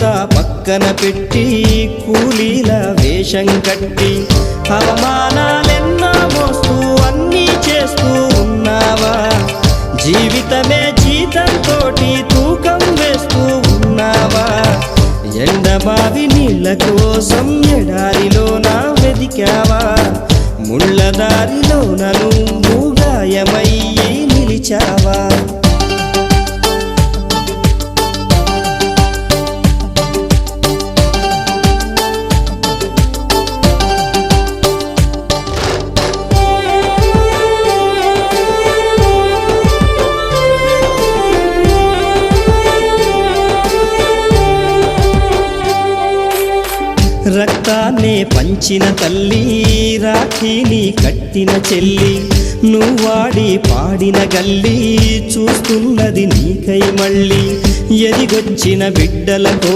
అంతా పక్కన పెట్టి కూలీల వేషం కట్టి అవమానాలెన్నో మోస్తూ అన్నీ చేస్తూ ఉన్నావా? జీవితమే జీతంతోటి తూకం వేస్తూ ఉన్నావా? ఎండమావి నీళ్ళ కోసం ఎడారిలోన వెదికావా? ముళ్ళ దారిలోన నువ్వు గాయమయ్యి నిలిచావా? రక్తాన్నే పంచిన తల్లి, రాఖీని కట్టిన చెల్లి, నువ్వాడి పాడిన గల్లి చూస్తున్నది నీకై మళ్ళీ. ఎదిగొచ్చిన బిడ్డలతో